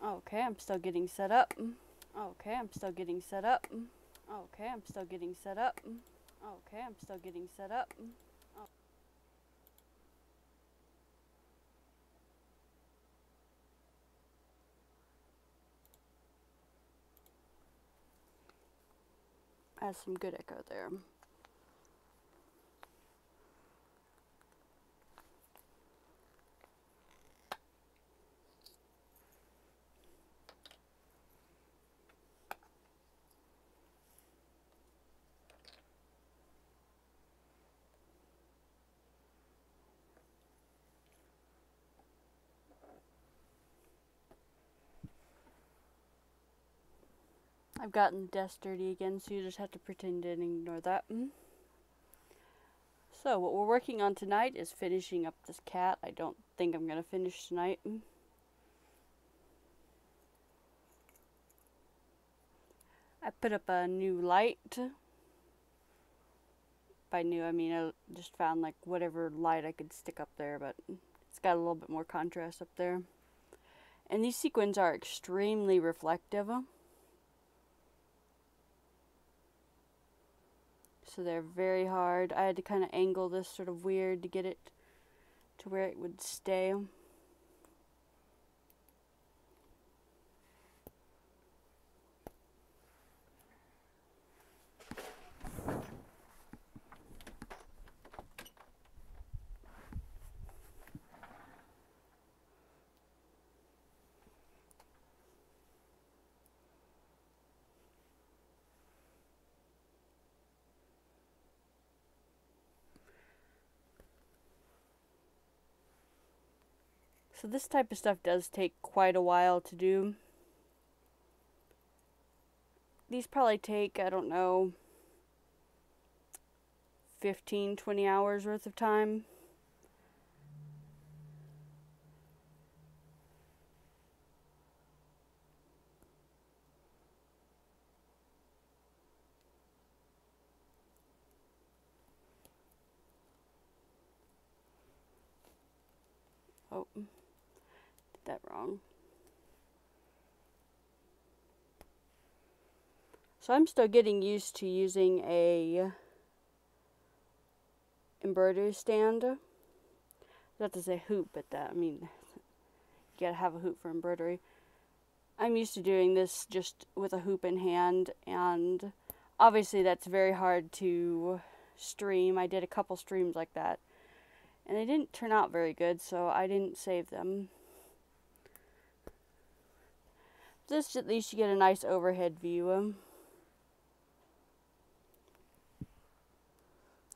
Okay, I'm still getting set up. Okay, I'm still getting set up. Okay, I'm still getting set up. Okay, I'm still getting set up. Has some good echo there. I've gotten the desk dirty again, so you just have to pretend and ignore that. So what we're working on tonight is finishing up this cat. I don't think I'm going to finish tonight. I put up a new light. By new, I mean I just found like whatever light I could stick up there, but it's got a little bit more contrast up there. And these sequins are extremely reflective. So they're very hard. I had to kind of angle this sort of weird to get it to where it would stay. So this type of stuff does take quite a while to do. These probably take, I don't know, 15-20 hours worth of time. Oh, did that wrong. So I'm still getting used to using a embroidery stand. Not to say hoop, but that, I mean, you gotta have a hoop for embroidery. I'm used to doing this just with a hoop in hand, and obviously that's very hard to stream. I did a couple streams like that, and they didn't turn out very good, so I didn't save them. This, at least you get a nice overhead view.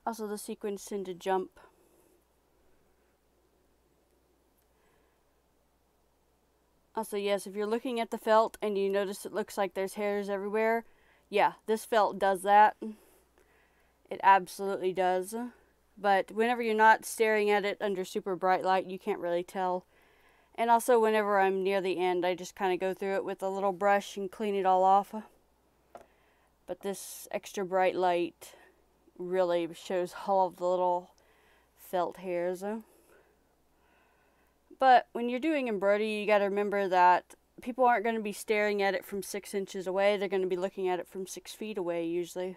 Also, the sequins tend to jump. Also, yes, if you're looking at the felt and you notice it looks like there's hairs everywhere, yeah, this felt does that. It absolutely does. But whenever you're not staring at it under super bright light, you can't really tell. And also, whenever I'm near the end, I just kind of go through it with a little brush and clean it all off. But this extra bright light really shows all of the little felt hairs. But when you're doing embroidery, you got to remember that people aren't going to be staring at it from 6 inches away. They're going to be looking at it from 6 feet away usually.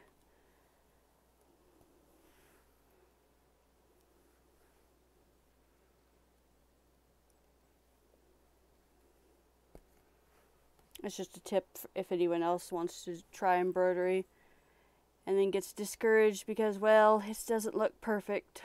It's just a tip if anyone else wants to try embroidery and then gets discouraged because, well, it doesn't look perfect.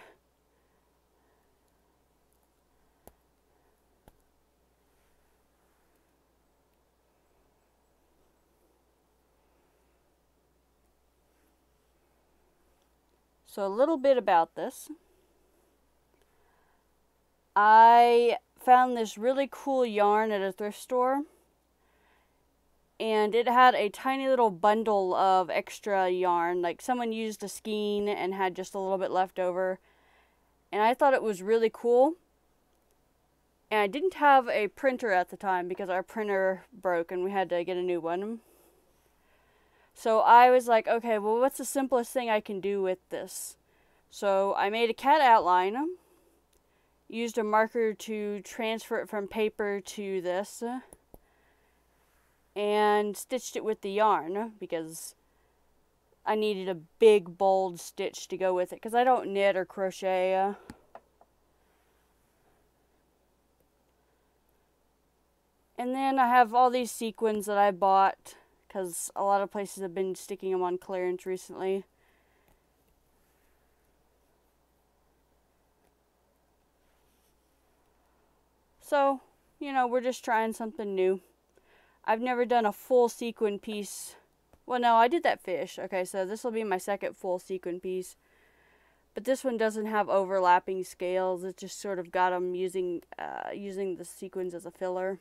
So a little bit about this. I found this really cool yarn at a thrift store, and it had a tiny little bundle of extra yarn. Like someone used a skein and had just a little bit left over, and I thought it was really cool. And I didn't have a printer at the time because our printer broke and we had to get a new one. So I was like, okay, well, what's the simplest thing I can do with this? So I made a cat outline, used a marker to transfer it from paper to this, and stitched it with the yarn because I needed a big bold stitch to go with it because I don't knit or crochet. And then I have all these sequins that I bought because a lot of places have been sticking them on clearance recently. So, you know, we're just trying something new. I've never done a full sequin piece. Well, no, I did that fish. Okay, so this will be my second full sequin piece. But this one doesn't have overlapping scales. It just sort of got them using the sequins as a filler.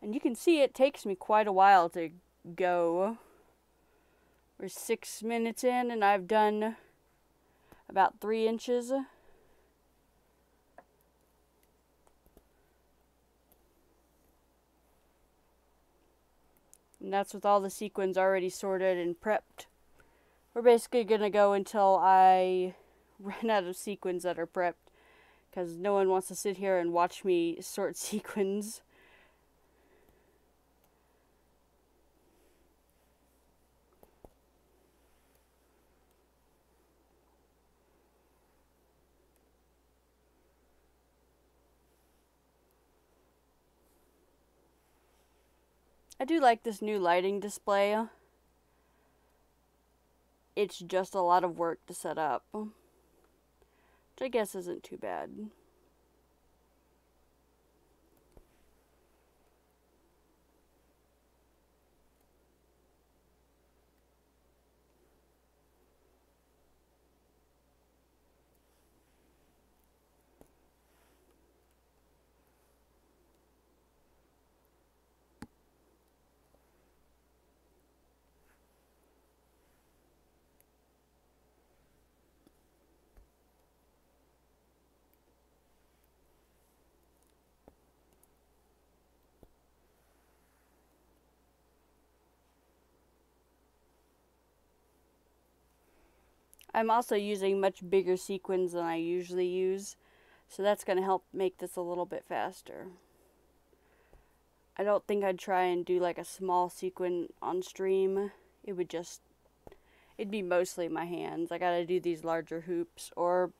And you can see it takes me quite a while to go. We're 6 minutes in and I've done about 3 inches. And that's with all the sequins already sorted and prepped. We're basically going to go until I run out of sequins that are prepped. Because no one wants to sit here and watch me sort sequins. I do like this new lighting display. It's just a lot of work to set up, which I guess isn't too bad. I'm also using much bigger sequins than I usually use, so that's going to help make this a little bit faster. I don't think I'd try and do like a small sequin on stream. It'd be mostly my hands. I gotta do these larger hoops or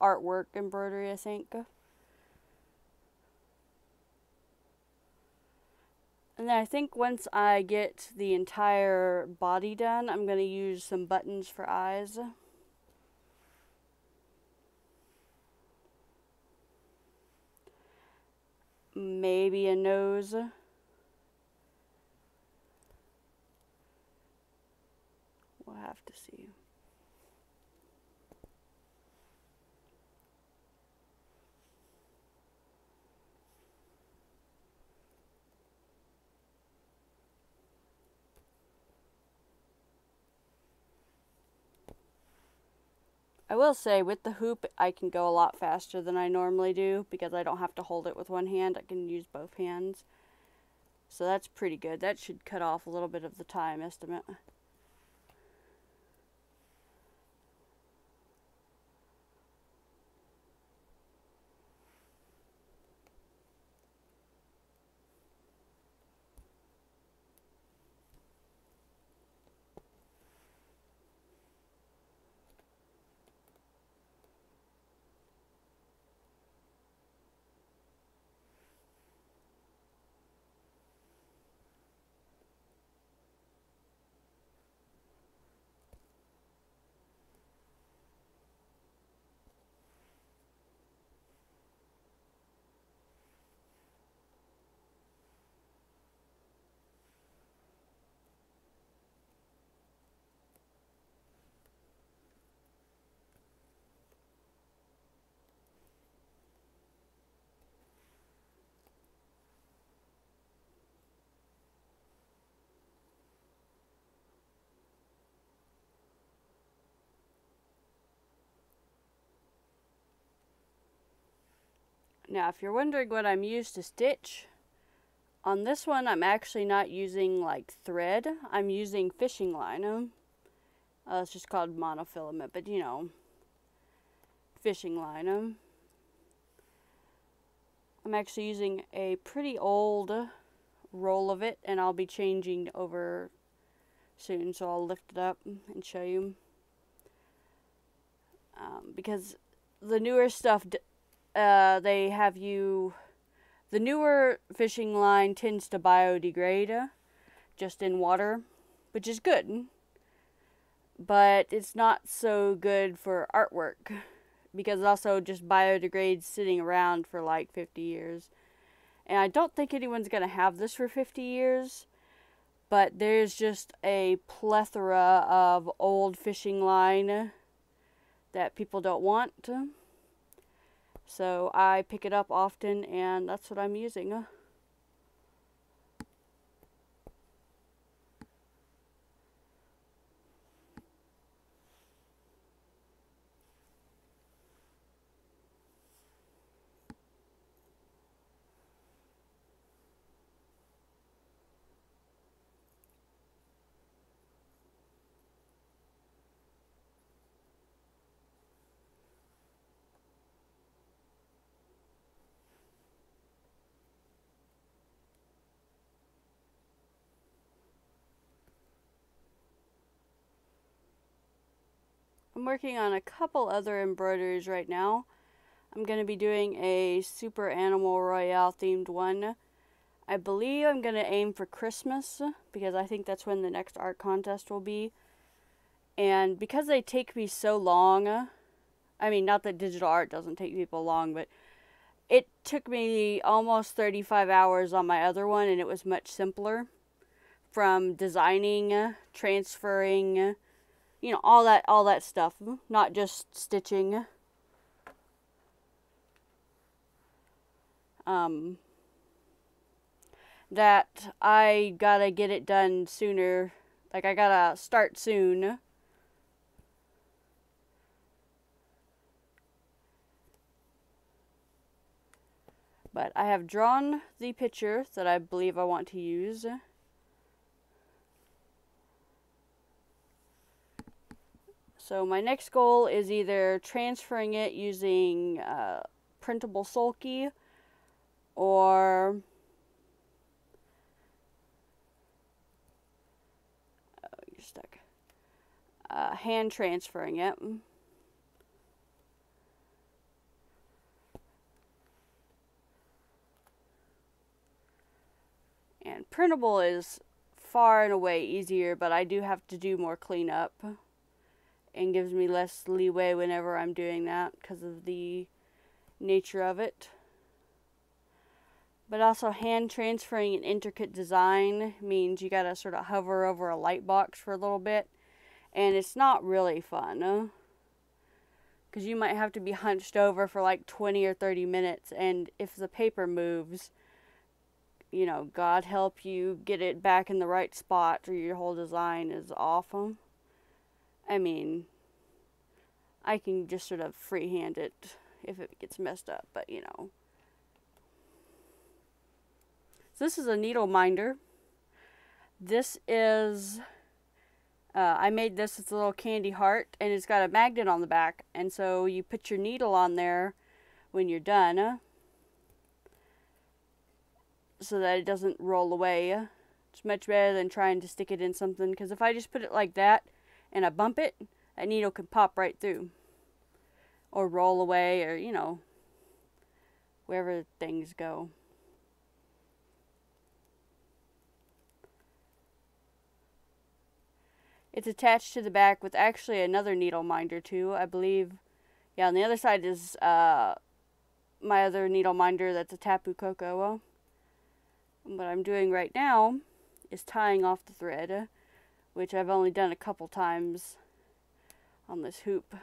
artwork embroidery, I think. And then I think once I get the entire body done, I'm going to use some buttons for eyes. Maybe a nose. We'll have to see. I will say, with the hoop, I can go a lot faster than I normally do because I don't have to hold it with one hand. I can use both hands. So that's pretty good. That should cut off a little bit of the time estimate. Now, if you're wondering what I'm used to stitch, on this one I'm actually not using like thread. I'm using fishing line. It's just called monofilament, but you know, fishing line. I'm actually using a pretty old roll of it, and I'll be changing over soon, so I'll lift it up and show you. Because the newer stuff, they have you, the newer fishing line tends to biodegrade just in water, which is good, but it's not so good for artwork because it also just biodegrades sitting around for like 50 years. And I don't think anyone's going to have this for 50 years, but there's just a plethora of old fishing line that people don't want. So I pick it up often, and that's what I'm using. I'm working on a couple other embroideries right now. I'm going to be doing a Super Animal Royale themed one. I believe I'm going to aim for Christmas because I think that's when the next art contest will be. And because they take me so long, I mean, not that digital art doesn't take people long, but it took me almost 35 hours on my other one, and it was much simpler. From designing, transferring, you know, all that stuff, not just stitching. That I gotta get it done sooner. Like, I gotta start soon. But I have drawn the picture that I believe I want to use. So my next goal is either transferring it using printable sulky, or you're stuck. Hand transferring it. And printable is far and away easier, but I do have to do more cleanup, and gives me less leeway whenever I'm doing that because of the nature of it. But also, hand transferring an intricate design means you gotta sort of hover over a light box for a little bit, and it's not really fun. Because you might have to be hunched over for like 20 or 30 minutes, and if the paper moves, you know, God help you get it back in the right spot or your whole design is awful. I mean, I can just sort of freehand it if it gets messed up, but you know. So this is a needle minder. This is, I made this, it's a little candy heart, and it's got a magnet on the back, and so you put your needle on there when you're done, so that it doesn't roll away. It's much better than trying to stick it in something, because if I just put it like that and I bump it, that needle can pop right through. Or roll away, or, you know, wherever things go. It's attached to the back with actually another needle minder too, I believe. Yeah, on the other side is my other needle minder that's a Tapu Koko. What I'm doing right now is tying off the thread, which I've only done a couple times on this hoop.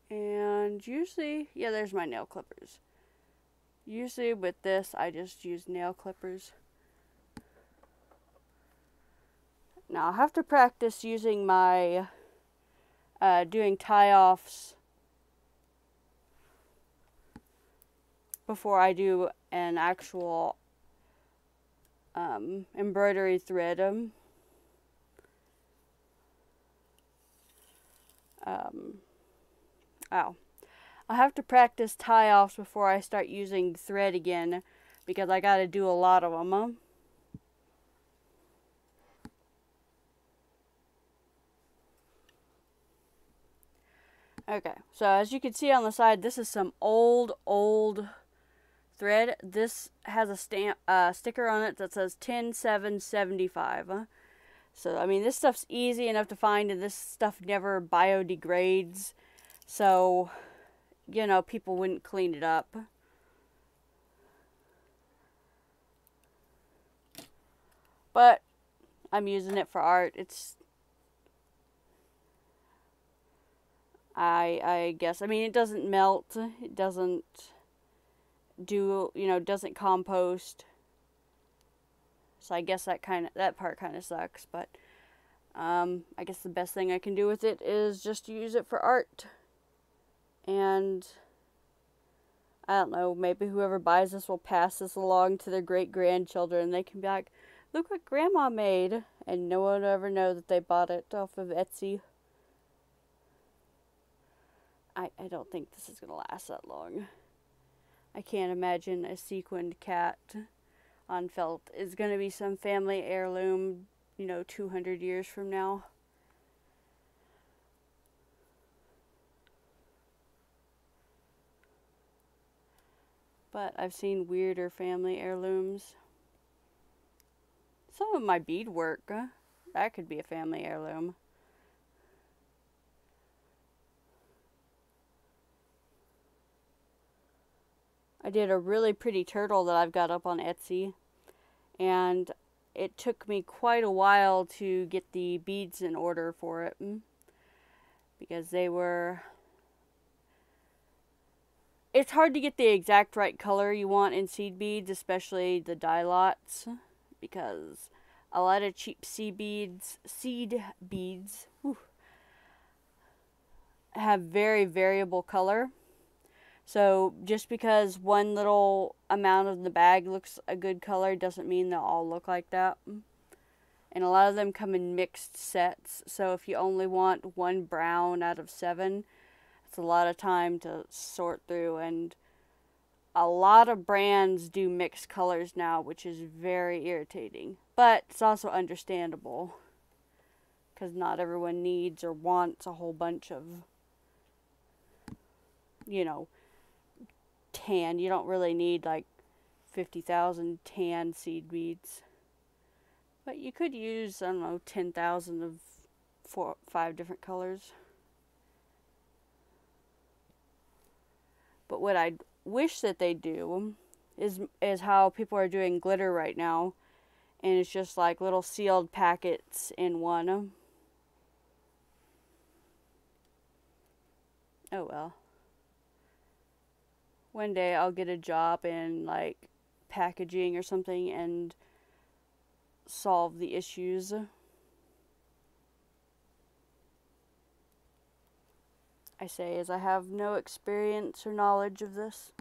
And usually, yeah, there's my nail clippers. Usually with this, I just use nail clippers. Now, I'll have to practice using my, doing tie-offs before I do an actual embroidery thread. Oh. I'll have to practice tie-offs before I start using thread again, because I gotta do a lot of them. Okay, so as you can see on the side, this is some old thread. This has a sticker on it that says 10775. So, I mean, this stuff's easy enough to find, and this stuff never biodegrades. So, you know, people wouldn't clean it up. But I'm using it for art. I guess, I mean, it doesn't melt. It doesn't doesn't compost. So I guess that part kind of sucks, but I guess the best thing I can do with it is just use it for art. And I don't know, maybe whoever buys this will pass this along to their great-grandchildren. They can be like, look what Grandma made. And no one will ever know that they bought it off of Etsy. I don't think this is going to last that long. I can't imagine a sequined cat on felt is going to be some family heirloom, 200 years from now. But I've seen weirder family heirlooms. Some of my beadwork, that could be a family heirloom. I did a really pretty turtle that I've got up on Etsy, and it took me quite a while to get the beads in order for it, because it's hard to get the exact right color you want in seed beads, especially the dye lots, because a lot of cheap seed beads have very variable color. So just because one little amount of the bag looks a good color doesn't mean they'll all look like that. And a lot of them come in mixed sets. So if you only want one brown out of 7, it's a lot of time to sort through. And a lot of brands do mixed colors now, which is very irritating. But it's also understandable, because not everyone needs or wants a whole bunch of, tan. You don't really need like 50,000 tan seed beads. But you could use, I don't know, 10,000 of 5 different colors. But what I wish that they do is how people are doing glitter right now. And it's just like little sealed packets in one. Oh well. One day I'll get a job in like packaging or something and solve the issues. I say as I have no experience or knowledge of this.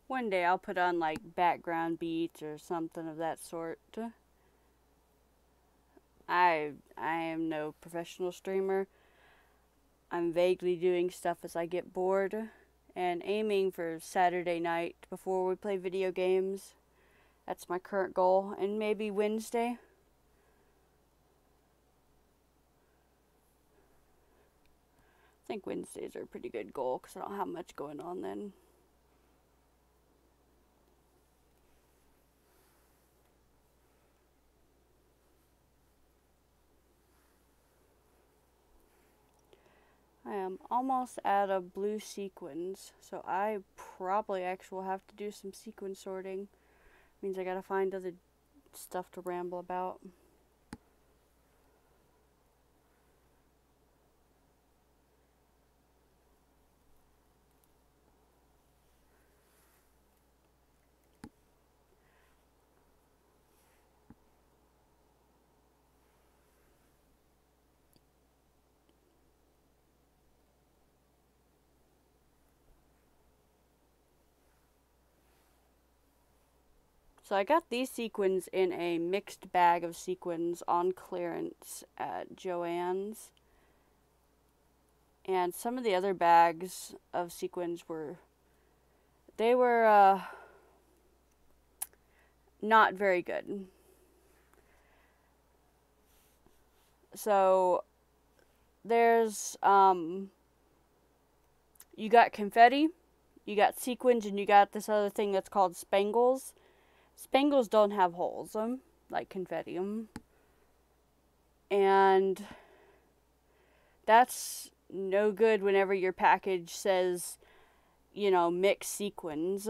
One day I'll put on like background beats or something of that sort. I am no professional streamer. I'm vaguely doing stuff as I get bored and aiming for Saturday night before we play video games. That's my current goal, and maybe Wednesday. I think Wednesdays are a pretty good goal because I don't have much going on then. I am almost out of blue sequins, so I probably actually will have to do some sequin sorting. Means I gotta find other stuff to ramble about. So I got these sequins in a mixed bag of sequins on clearance at Joann's. And some of the other bags of sequins were not very good. So there's you got confetti, you got sequins, and you got this other thing that's called spangles. Spangles don't have holes, like confetti. And that's no good whenever your package says, you know, mixed sequins.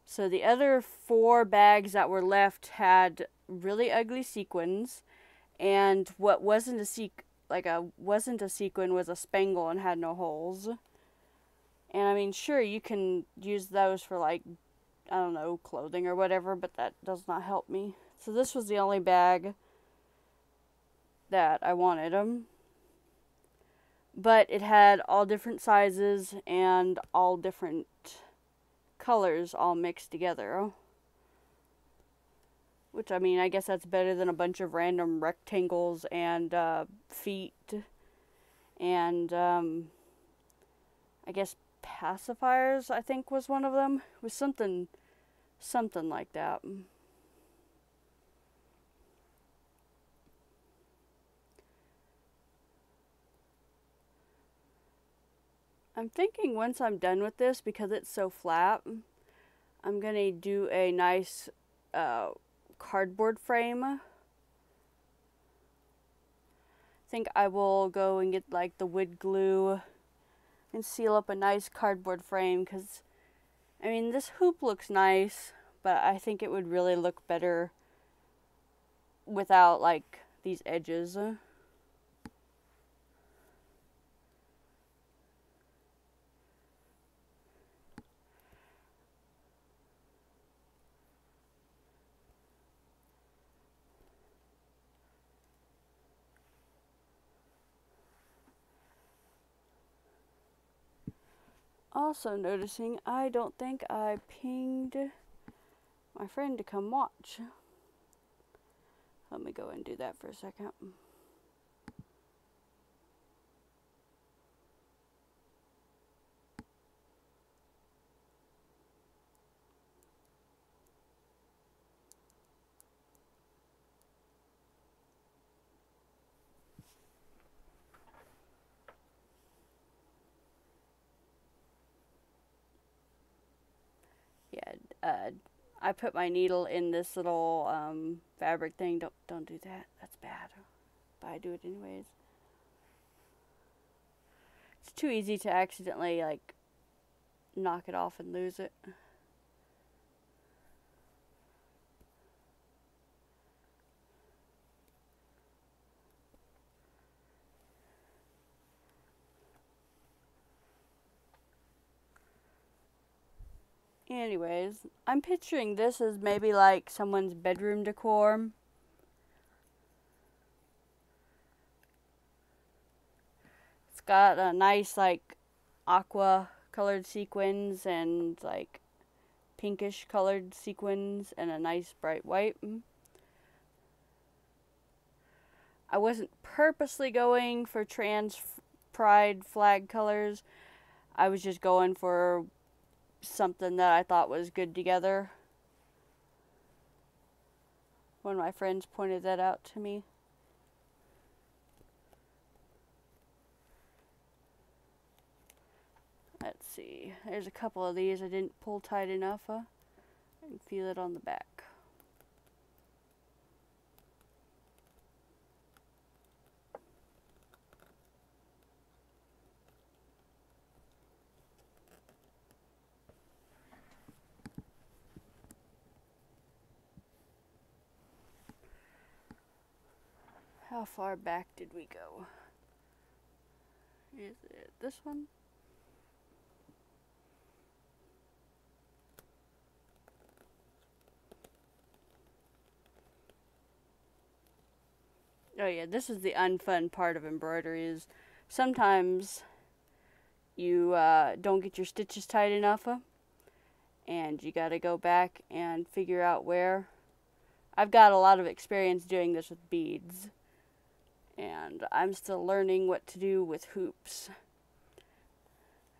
So the other 4 bags that were left had really ugly sequins, and what wasn't a sequin was a spangle and had no holes. And I mean, sure, you can use those for, like, I don't know, clothing or whatever, but that does not help me. So this was the only bag that I wanted. But it had all different sizes and all different colors all mixed together. Which, I mean, I guess that's better than a bunch of random rectangles and feet. And I guess pacifiers, I think, was one of them. It was something like that. I'm thinking once I'm done with this, because it's so flat, I'm going to do a nice cardboard frame. I think I will go and get, like, the wood glue and seal up a nice cardboard frame, because, I mean, this hoop looks nice, but I think it would really look better without, like, these edges. Also noticing, I don't think I pinged my friend to come watch. Let me go and do that for a second. Yeah, I put my needle in this little fabric thing. Don't do that. That's bad. But I do it anyways. It's too easy to accidentally, like, knock it off and lose it. Anyways, I'm picturing this as maybe like someone's bedroom decor. It's got a nice, like, aqua colored sequins and, like, pinkish colored sequins and a nice bright white. I wasn't purposely going for trans pride flag colors. I was just going for something that I thought was good together. One of my friends pointed that out to me. Let's see. There's a couple of these I didn't pull tight enough. I can feel it on the back. How far back did we go? Is it this one? Oh yeah, this is the unfun part of embroidery, is sometimes you don't get your stitches tight enough, and you gotta go back and figure out where. I've got a lot of experience doing this with beads, and I'm still learning what to do with hoops.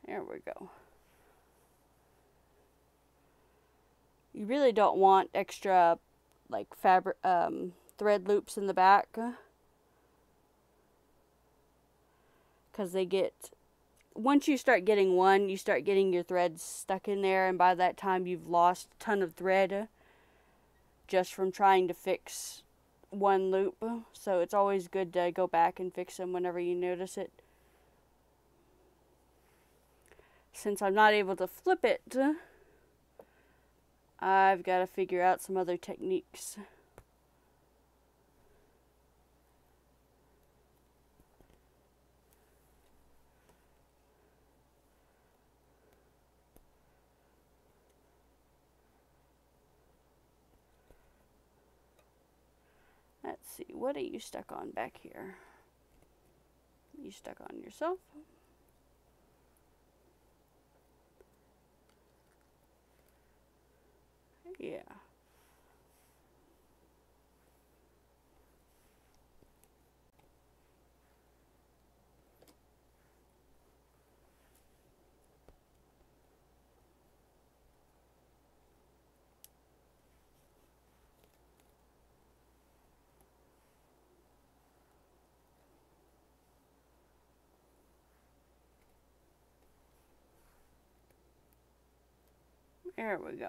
There we go. You really don't want extra like fabric thread loops in the back, because they get, once you start getting one, you start getting your threads stuck in there, and by that time you've lost a ton of thread just from trying to fix one loop. So it's always good to go back and fix them whenever you notice it. Since I'm not able to flip it, I've got to figure out some other techniques. Let's see, what are you stuck on back here? You stuck on yourself? Yeah. There we go.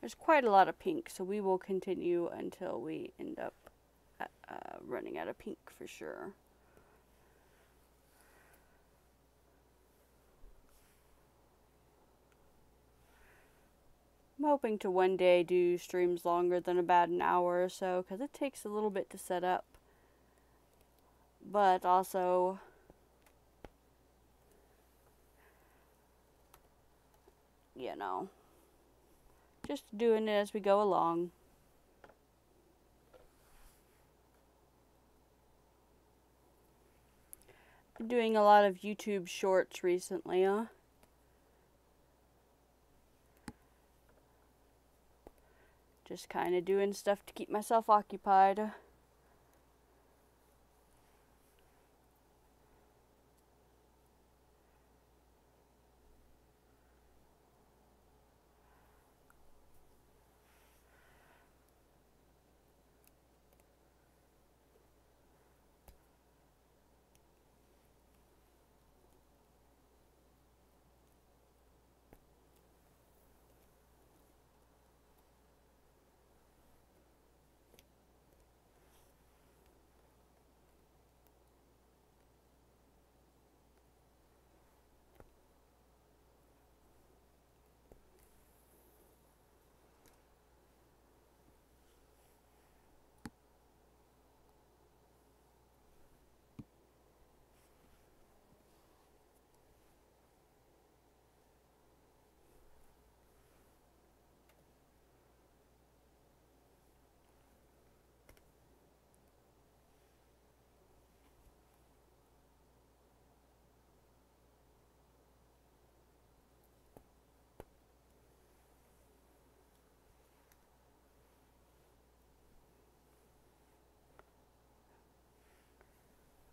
There's quite a lot of pink, so we will continue until we end up running out of pink for sure. I'm hoping to one day do streams longer than about an hour or so, because it takes a little bit to set up. But also, you know, just doing it as we go along. Been doing a lot of YouTube shorts recently, Just kind of doing stuff to keep myself occupied.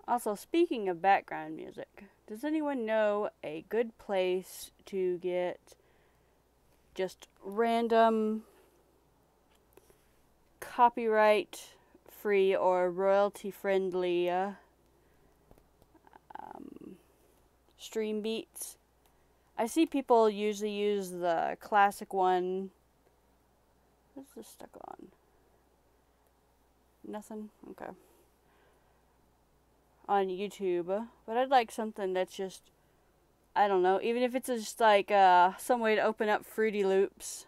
Also, speaking of background music, does anyone know a good place to get just random copyright free or royalty friendly stream beats? I see people usually use the classic one. What's this stuck on? Nothing? Okay. On YouTube. But I'd like something that's just, I don't know, even if it's just like some way to open up Fruity Loops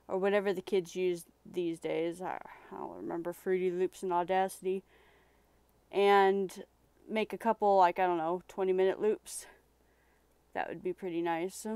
or whatever the kids use these days. I don't remember Fruity Loops and Audacity. And make a couple, like, I don't know, 20-minute loops. That would be pretty nice.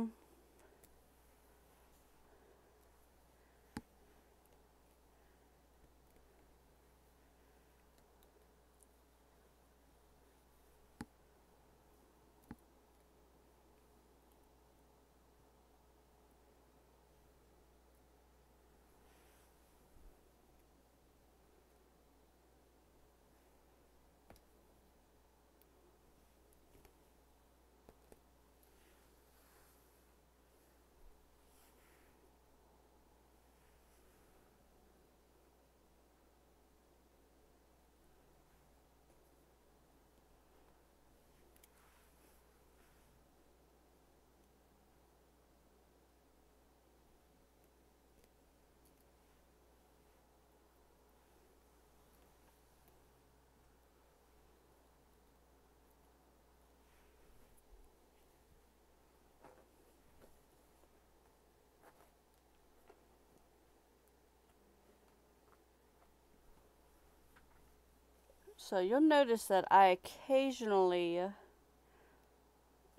So you'll notice that I occasionally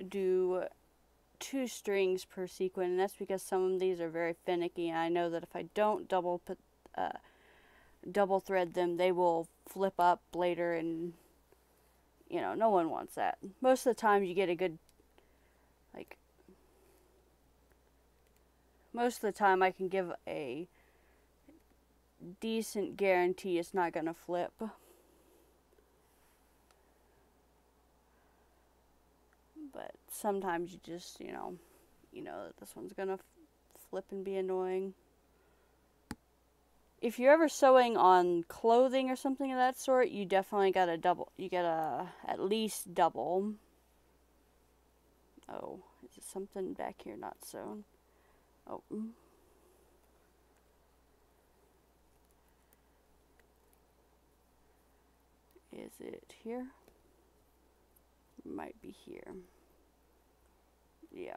do 2 strings per sequin, and that's because some of these are very finicky, and I know that if I don't double thread them, they will flip up later, and you know, no one wants that. Most of the time you get a good, like, most of the time I can give a decent guarantee it's not gonna flip. But sometimes you just, you know that this one's gonna flip and be annoying. If you're ever sewing on clothing or something of that sort, you definitely gotta double. You gotta at least double. Oh, is it something back here not sewn? Oh. Is it here? Might be here. Yeah.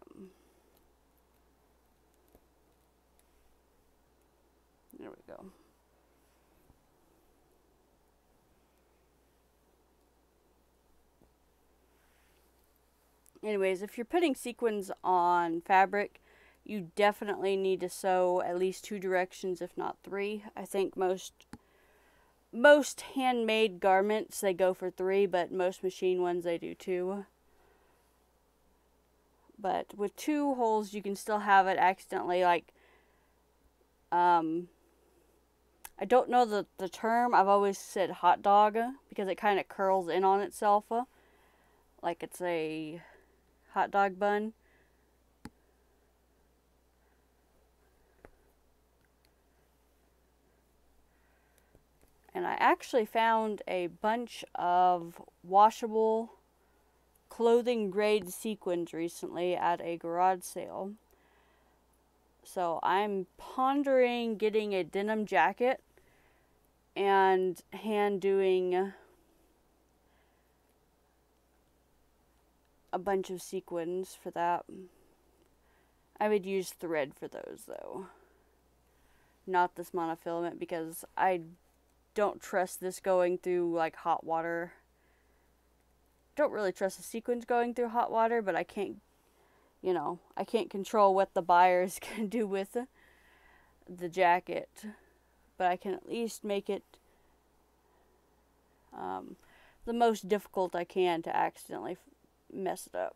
There we go. Anyways, if you're putting sequins on fabric, you definitely need to sew at least 2 directions, if not 3. I think most handmade garments, they go for 3, but most machine ones, they do 2. But with 2 holes, you can still have it accidentally, like, I don't know the term. I've always said hot dog because it kind of curls in on itself like it's a hot dog bun. And I actually found a bunch of washable clothing grade sequins recently at a garage sale. So I'm pondering getting a denim jacket and hand doing a bunch of sequins for that. I would use thread for those though, not this monofilament, because I don't trust this going through like hot water. Don't really trust the sequins going through hot water, but I can't, I can't control what the buyer is going to do with the jacket. But I can at least make it the most difficult I can to accidentally mess it up.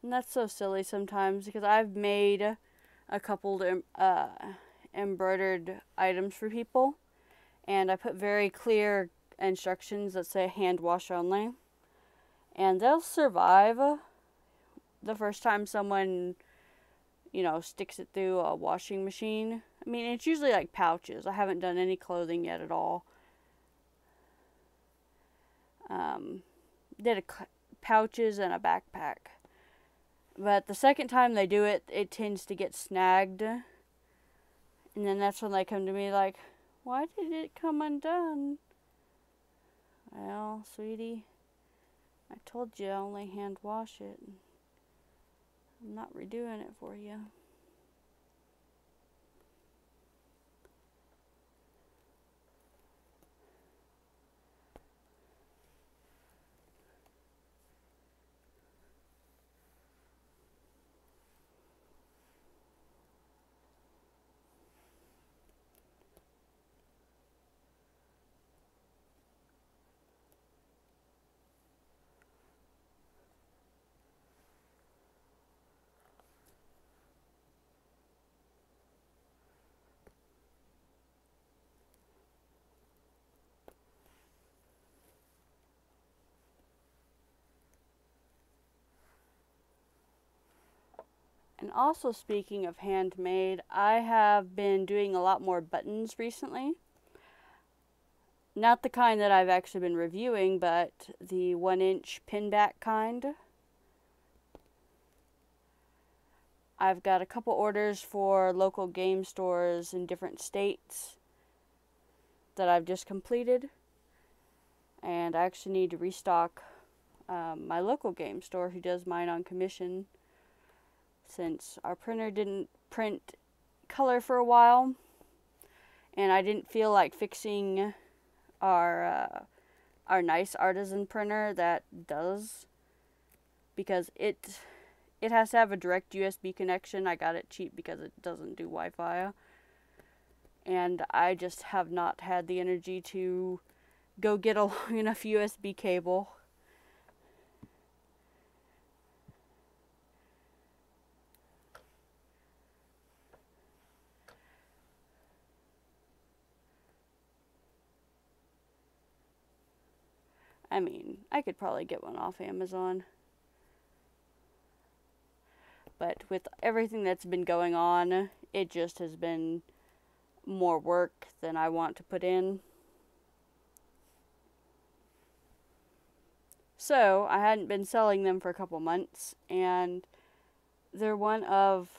And that's so silly sometimes, because I've made a couple embroidered items for people, and I put very clear instructions that say hand wash only, and they'll survive the first time someone sticks it through a washing machine. I mean, it's usually like pouches. I haven't done any clothing yet at all. did pouches and a backpack. But the second time they do it, it tends to get snagged. And then that's when they come to me like, why did it come undone? Well, sweetie, I told you I only hand wash it. I'm not redoing it for you. And also, speaking of handmade, I have been doing a lot more buttons recently. Not the kind that I've actually been reviewing, but the 1-inch pinback kind. I've got a couple orders for local game stores in different states that I've just completed. And I actually need to restock my local game store who does mine on commission, since our printer didn't print color for a while, and I didn't feel like fixing our nice artisan printer that does, because it has to have a direct USB connection. I got it cheap because it doesn't do Wi-Fi, and I just have not had the energy to go get a long enough USB cable. I mean, I could probably get one off Amazon. But with everything that's been going on, it just has been more work than I want to put in. So, I hadn't been selling them for a couple months, and they're one of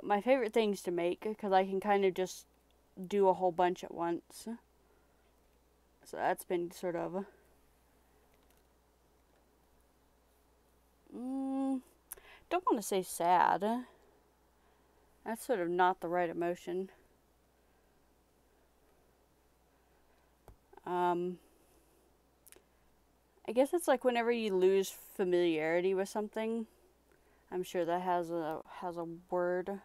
my favorite things to make, because I can kind of just do a whole bunch at once. So that's been sort of don't want to say sad. That's sort of not the right emotion. I guess it's like whenever you lose familiarity with something. I'm sure that has a word.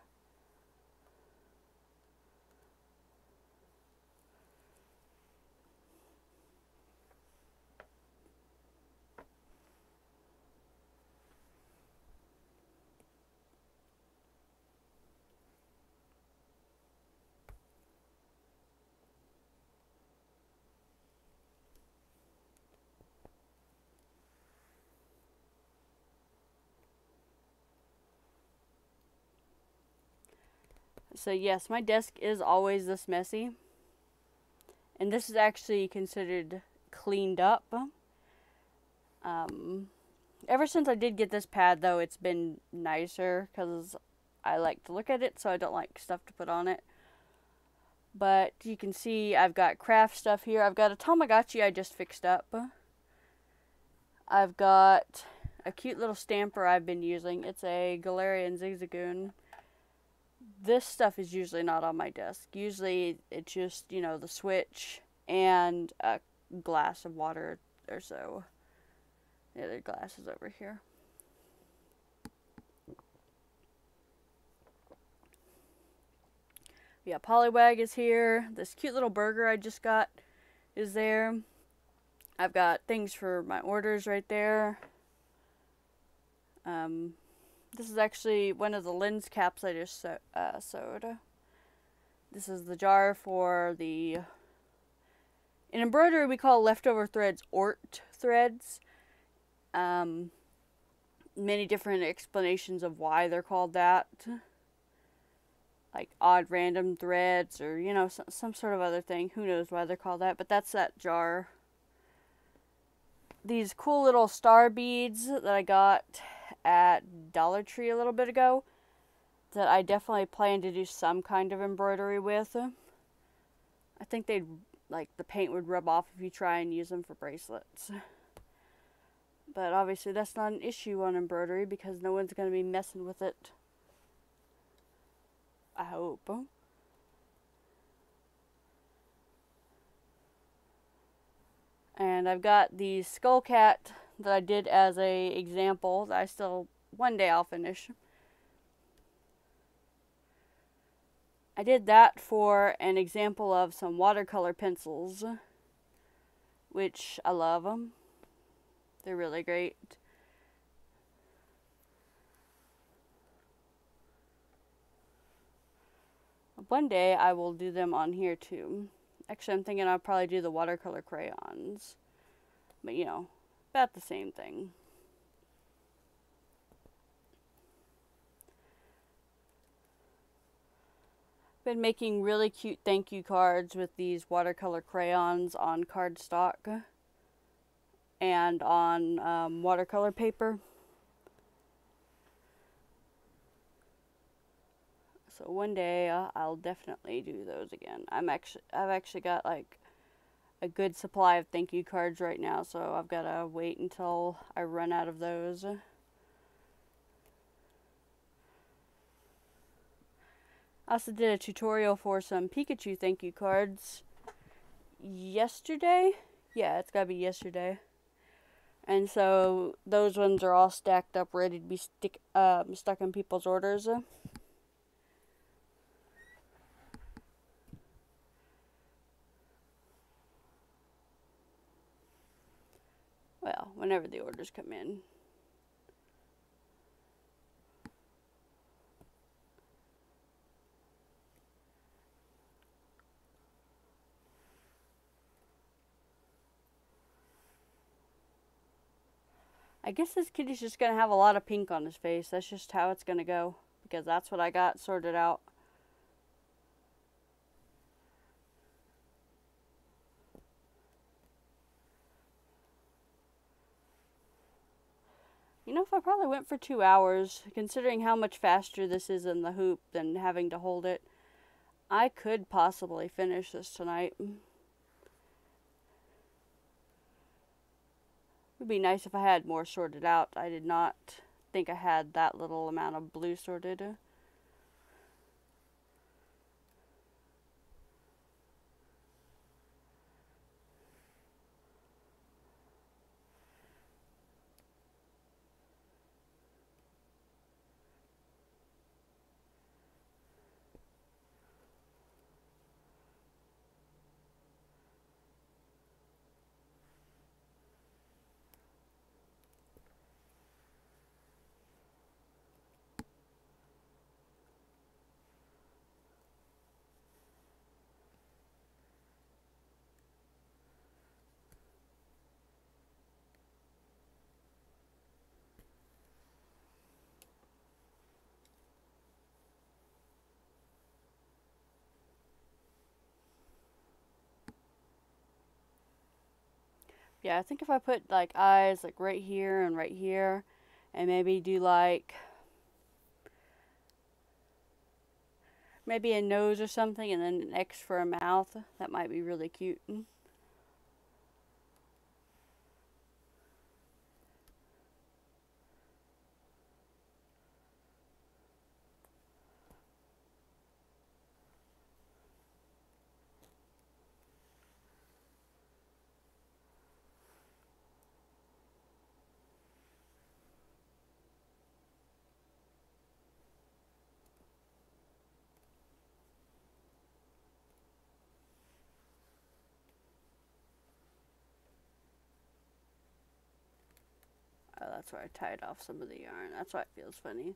So yes, my desk is always this messy. And this is actually considered cleaned up. Ever since I did get this pad, though, it's been nicer because I like to look at it, so I don't like stuff to put on it. But you can see I've got craft stuff here. I've got a Tamagotchi I just fixed up. I've got a cute little stamper I've been using. It's a Galarian Zigzagoon. This stuff is usually not on my desk. Usually it's just, you know, the switch and a glass of water or so. The other glass is over here. Yeah, Poliwag is here. This cute little burger I just got is there. I've got things for my orders right there. This is actually one of the lens caps I just sewed. This is the jar for the... In embroidery, we call leftover threads Ort threads. Many different explanations of why they're called that. Like odd random threads or, you know, some sort of other thing. Who knows why they're called that, but that's that jar. these cool little star beads that I got at Dollar Tree a little bit ago that I definitely plan to do some kind of embroidery with. I think they'd, like, the paint would rub off if you try and use them for bracelets. But obviously that's not an issue on embroidery because no one's going to be messing with it. I hope. And I've got the skull cat that I did as a example that I still, one day I'll finish. I did that for an example of some watercolor pencils, which I love them. They're really great. One day I will do them on here too. Actually, I'm thinking I'll probably do the watercolor crayons. But you know, about the same thing. Been making really cute thank you cards with these watercolor crayons on cardstock and on watercolor paper. So one day I'll definitely do those again. I've actually got like a good supply of thank you cards right now, so I've got to wait until I run out of those. I also did a tutorial for some Pikachu thank you cards yesterday. Yeah, it's gotta be yesterday. And so those ones are all stacked up, ready to be stuck in people's orders. Well, whenever the orders come in. I guess this kitty's just going to have a lot of pink on his face. That's just how it's going to go. Because that's what I got sorted out. You know, if I probably went for 2 hours, considering how much faster this is in the hoop than having to hold it, I could possibly finish this tonight. It would be nice if I had more sorted out. I did not think I had that little amount of blue sorted. Yeah, I think if I put like eyes like right here, and maybe do like maybe a nose or something, and then an X for a mouth, that might be really cute. Oh, that's where I tied off some of the yarn. That's why it feels funny.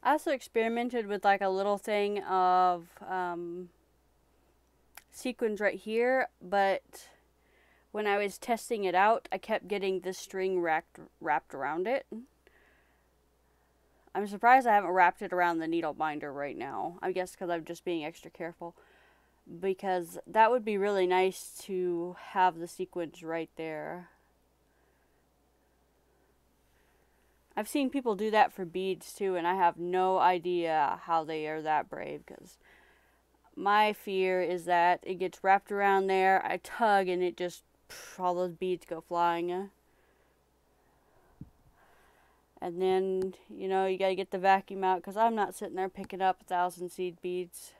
I also experimented with like a little thing of sequins right here, but when I was testing it out, I kept getting this string wrapped around it. I'm surprised I haven't wrapped it around the needle binder right now. I guess because I'm just being extra careful. Because that would be really nice to have the sequins right there. I've seen people do that for beads too, and I have no idea how they are that brave, because my fear is that it gets wrapped around there, I tug, and it just, all those beads go flying. And then, you know, you gotta get the vacuum out, because I'm not sitting there picking up 1,000 seed beads.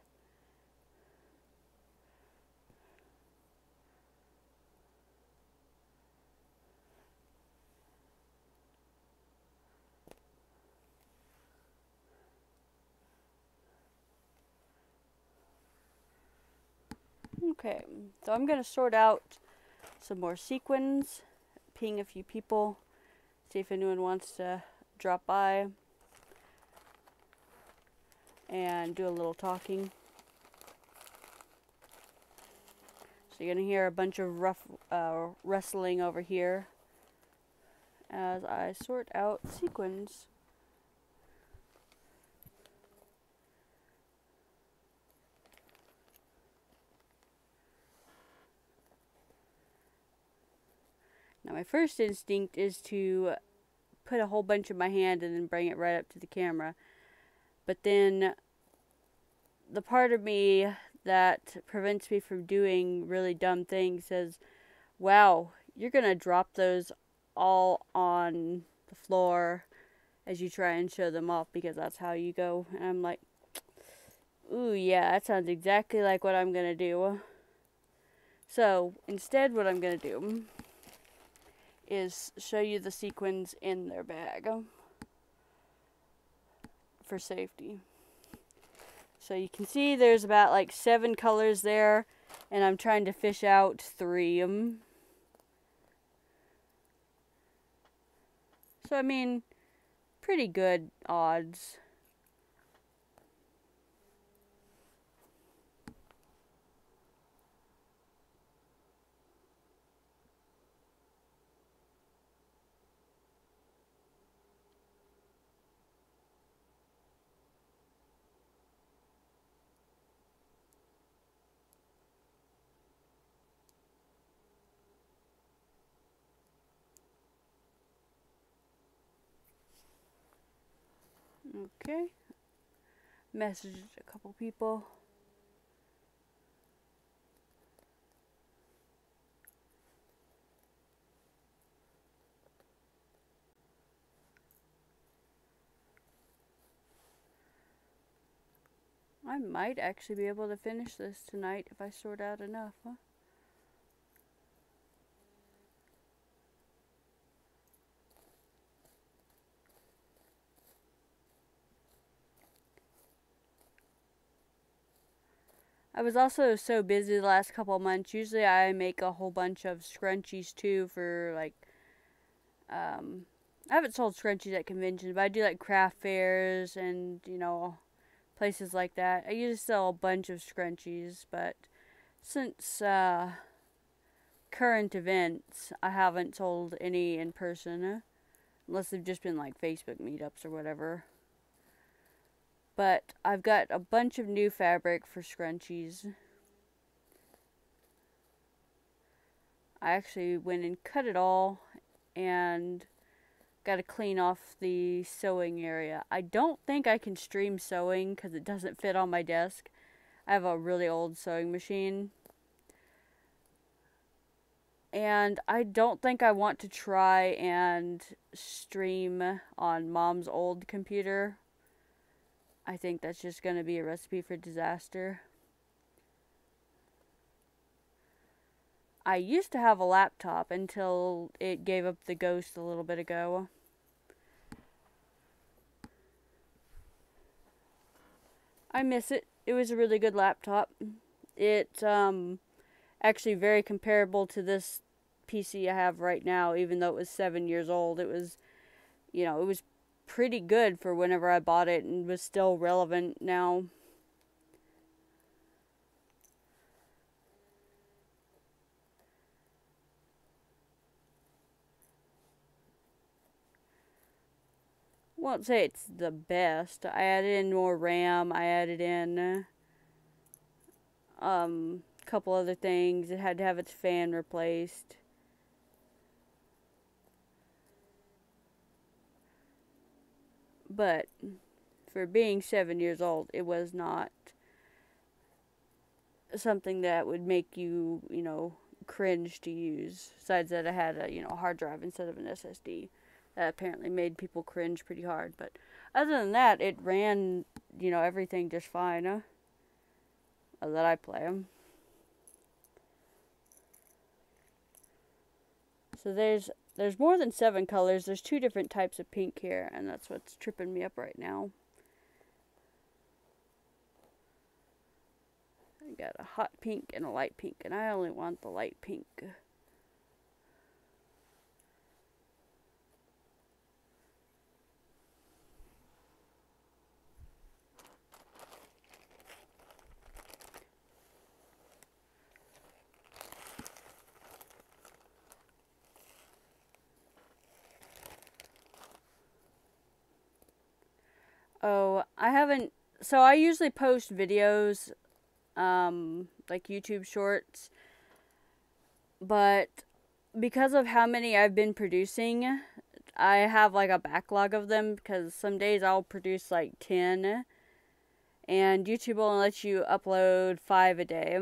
Okay, so I'm gonna sort out some more sequins, ping a few people, see if anyone wants to drop by and do a little talking. So you're gonna hear a bunch of rough rustling over here as I sort out sequins. Now my first instinct is to put a whole bunch in my hand and then bring it right up to the camera. But then the part of me that prevents me from doing really dumb things says, wow, you're gonna drop those all on the floor as you try and show them off, because that's how you go. And I'm like, ooh, yeah, that sounds exactly like what I'm gonna do. So instead, what I'm gonna do is show you the sequins in their bag for safety. So you can see there's about like 7 colors there, and I'm trying to fish out 3. So I mean, pretty good odds. Okay. Messaged a couple people. I might actually be able to finish this tonight if I sort out enough, huh? I was also so busy the last couple of months. Usually I make a whole bunch of scrunchies too for like, I haven't sold scrunchies at conventions, but I do like craft fairs and, you know, places like that. I usually sell a bunch of scrunchies, but since current events, I haven't sold any in person, unless they've just been like Facebook meetups or whatever. But I've got a bunch of new fabric for scrunchies. I actually went and cut it all and got to clean off the sewing area. I don't think I can stream sewing because it doesn't fit on my desk. I have a really old sewing machine. And I don't think I want to try and stream on Mom's old computer. I think that's just going to be a recipe for disaster. I used to have a laptop until it gave up the ghost a little bit ago. I miss it. It was a really good laptop. It's actually very comparable to this PC I have right now, even though it was 7 years old. It was, you know, it was pretty good for whenever I bought it and was still relevant now. won't say it's the best. I added in more RAM. I added in a couple other things. It had to have its fan replaced. But for being 7 years old, it was not something that would make you, you know, cringe to use. Besides that, I had a, you know, hard drive instead of an SSD. That apparently made people cringe pretty hard. But other than that, it ran, you know, everything just fine. That I play them. So there's more than 7 colors. There's 2 different types of pink here, and that's what's tripping me up right now. I got a hot pink and a light pink, and I only want the light pink. Oh, I haven't. So I usually post videos, like YouTube shorts, but because of how many I've been producing, I have like a backlog of them because some days I'll produce like 10, and YouTube will only let you upload 5 a day.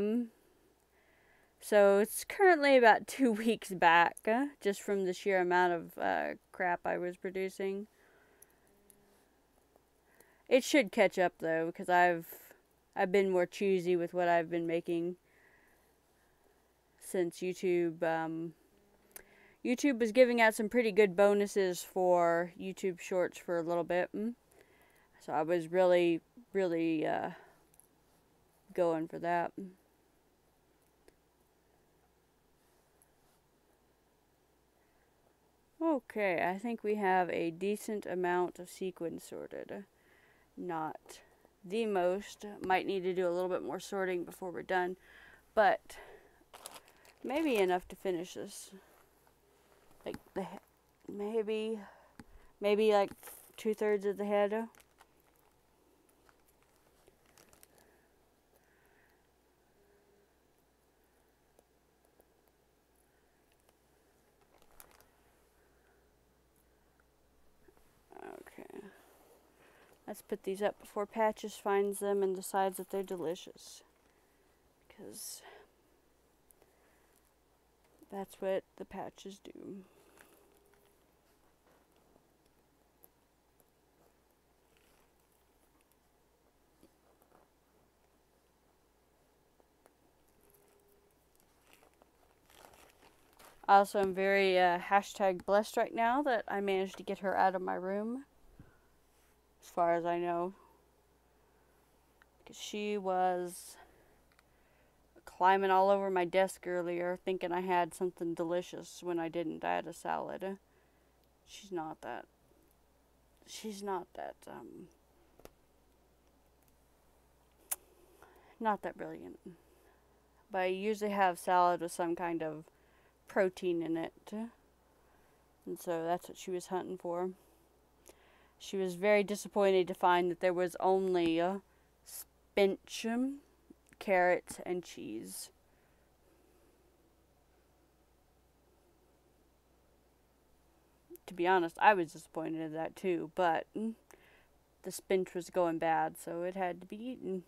So it's currently about 2 weeks back, just from the sheer amount of crap I was producing. It should catch up though, because I've been more choosy with what I've been making since YouTube. YouTube was giving out some pretty good bonuses for YouTube Shorts for a little bit, so I was really going for that. Okay, I think we have a decent amount of sequins sorted. Not the most. Might need to do a little bit more sorting before we're done, but maybe enough to finish this. Like maybe like 2/3 of the head. Okay. Let's put these up before Patches finds them and decides that they're delicious. Because that's what the Patches do. I also am very hashtag blessed right now that I managed to get her out of my room. As far as I know. Because she was climbing all over my desk earlier thinking I had something delicious when I didn't. I had a salad. She's not that not that brilliant. But I usually have salad with some kind of protein in it. And so that's what she was hunting for. She was very disappointed to find that there was only spinach, carrots, and cheese. To be honest, I was disappointed in that too, but the spinach was going bad, so it had to be eaten.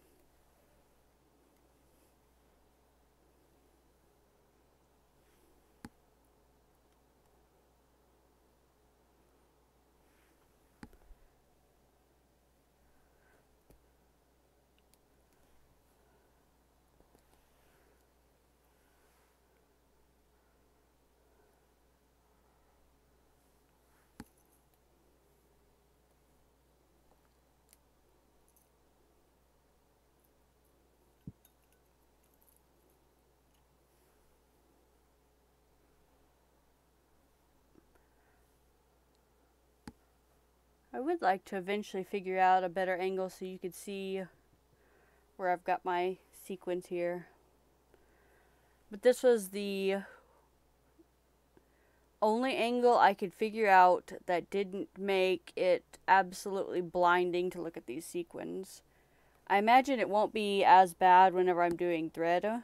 I would like to eventually figure out a better angle so you could see where I've got my sequins here. But this was the only angle I could figure out that didn't make it absolutely blinding to look at these sequins. I imagine it won't be as bad whenever I'm doing thread,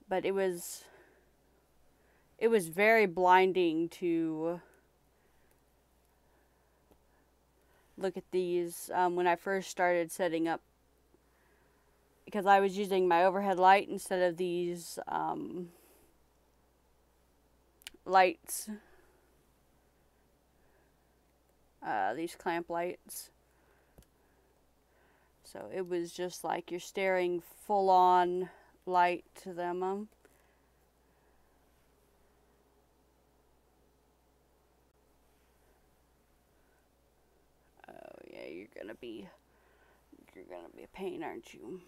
but it was very blinding to look at these when I first started setting up, because I was using my overhead light instead of these lights, these clamp lights. So it was just like you're staring full on light to them. Oh yeah, you're gonna be a pain, aren't you?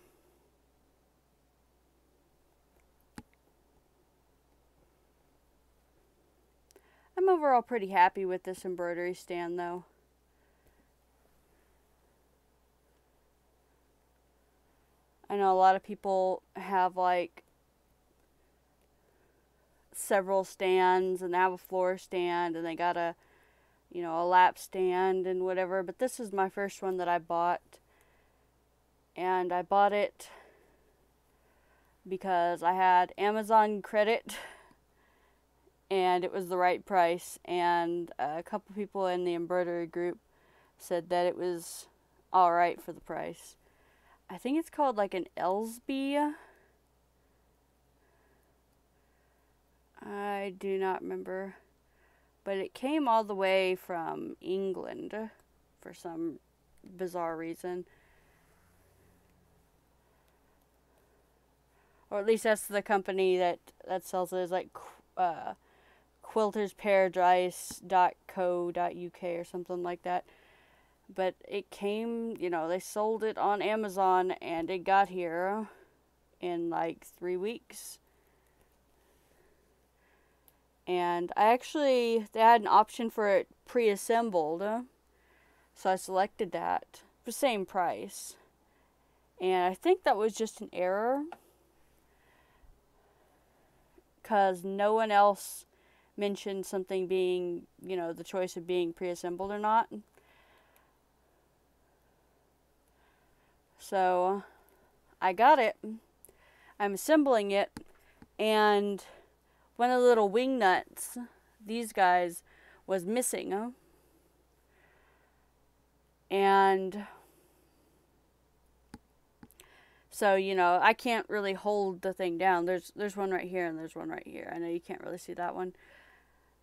I'm overall pretty happy with this embroidery stand though. I know a lot of people have like several stands, and they have a floor stand, and they got a lap stand and whatever, but this is my first one that I bought, and I bought it because I had Amazon credit and it was the right price, and a couple people in the embroidery group said that it was alright for the price. I think it's called like an Ellsby. I do not remember. But it came all the way from England for some bizarre reason. Or at least that's the company that sells it. It's like quiltersparadise.co.uk or something like that. But it came, they sold it on Amazon, and it got here in like 3 weeks. And they had an option for it pre-assembled, so I selected that for the same price. And I think that was just an error, because no one else mentioned something being, the choice of being pre-assembled or not. So I got it. I'm assembling it, and one of the little wing nuts, these guys, was missing. And so, I can't really hold the thing down. There's one right here, and there's one right here. I know you can't really see that one.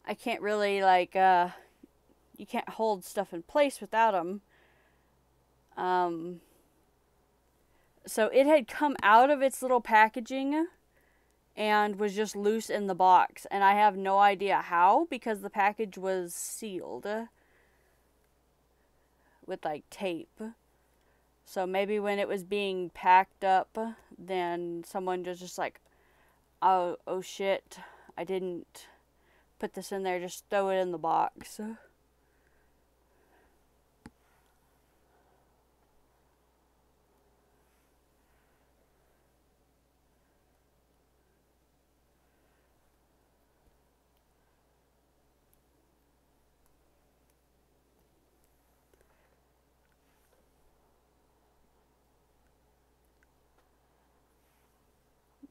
I can't really, you can't hold stuff in place without them. So it had come out of its little packaging and was just loose in the box, and I have no idea how, because the package was sealed with like tape. So maybe when it was being packed up, then someone just like, oh shit, I didn't put this in there, just throw it in the box.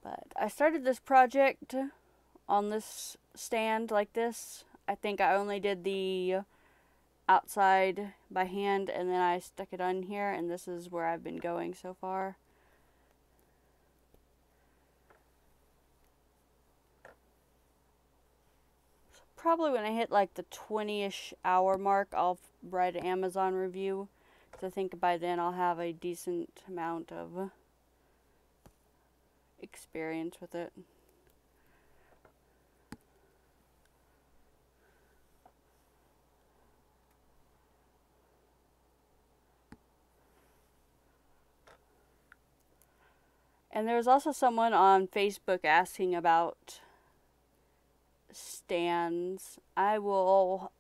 But I started this project on this stand like this. I think I only did the outside by hand, and then I stuck it on here, and this is where I've been going so far. So probably when I hit like the 20-ish hour mark, I'll write an Amazon review, because I think by then I'll have a decent amount of experience with it. And there was also someone on Facebook asking about stands. I'll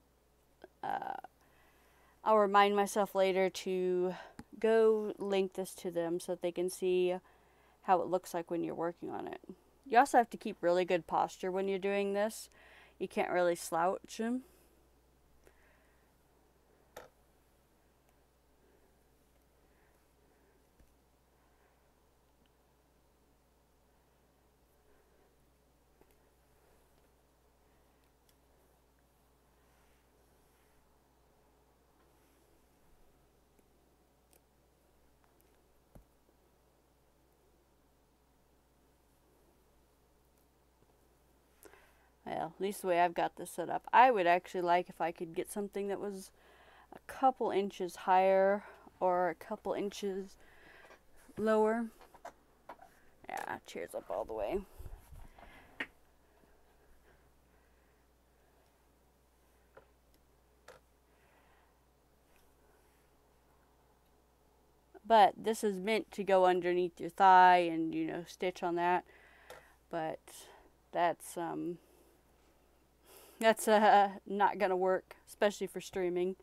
remind myself later to go link this to them so that they can see how it looks like when you're working on it. You also have to keep really good posture when you're doing this. you can't really slouch them. Well, at least the way I've got this set up. I would actually like if I could get something that was a couple inches higher or a couple inches lower. Yeah, cheers up all the way. But this is meant to go underneath your thigh and, you know, stitch on that. But that's not gonna work, especially for streaming.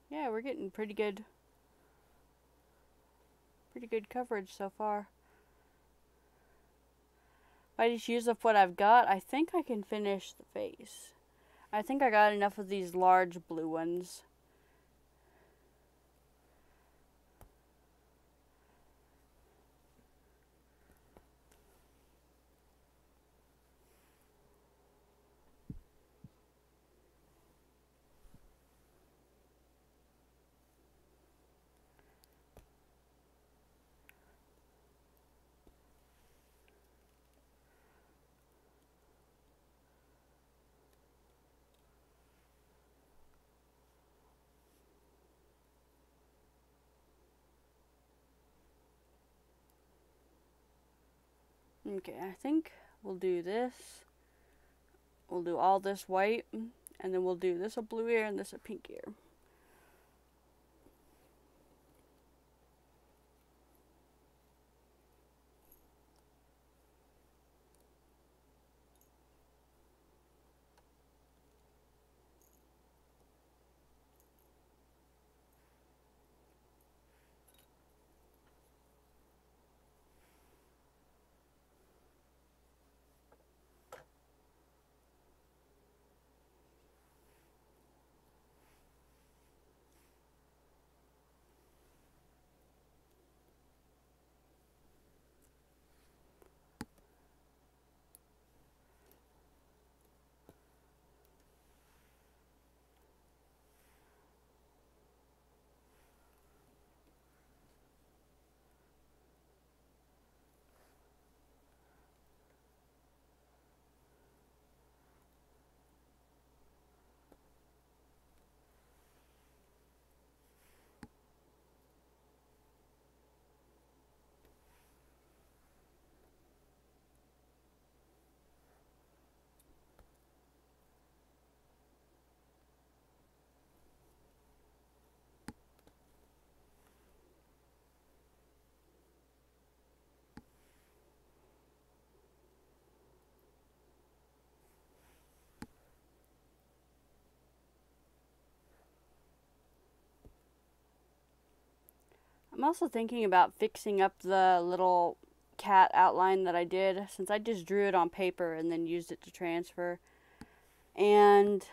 Yeah, we're getting pretty good coverage so far. If I just use up what I've got, I think I can finish the face. I think I got enough of these large blue ones. Okay, I think we'll do this. We'll do all this white, and then we'll do this a blue ear and this a pink ear. I'm also thinking about fixing up the little cat outline that I did, since I just drew it on paper and then used it to transfer, and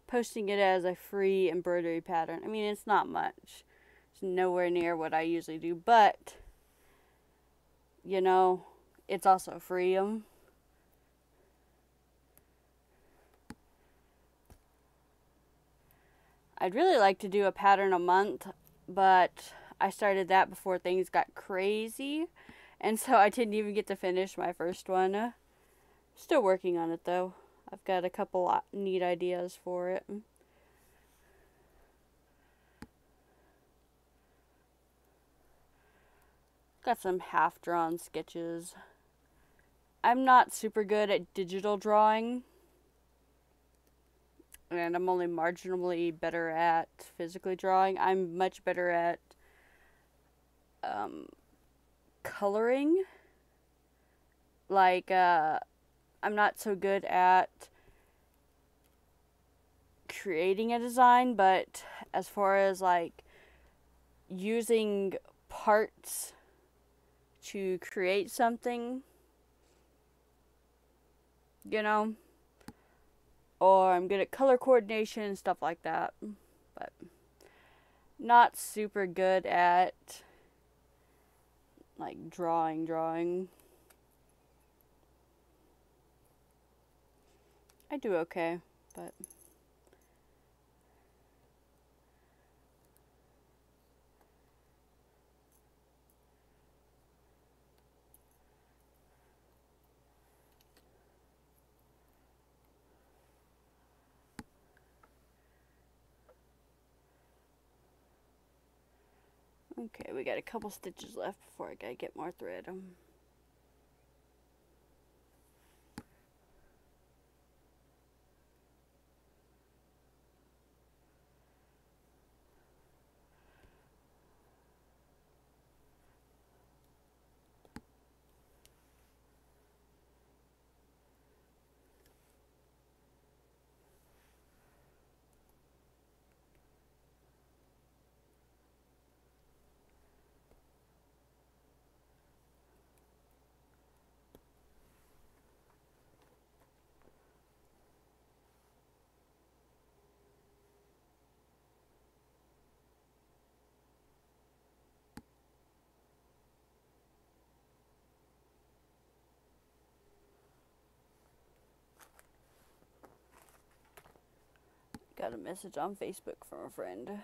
posting it as a free embroidery pattern. I mean, it's not much. It's nowhere near what I usually do, but, you know, it's also free. I'd really like to do a pattern a month, but I started that before things got crazy, and so I didn't even get to finish my first one. Still working on it though. I've got a couple neat ideas for it. Got some half-drawn sketches. I'm not super good at digital drawing, and I'm only marginally better at physically drawing. I'm much better at coloring. Like, I'm not so good at creating a design, but as far as like using parts to create something, you know, or I'm good at color coordination and stuff like that, but not super good at like drawing. I do okay, but okay, we got a couple stitches left before I gotta get more thread. Got a message on Facebook from a friend.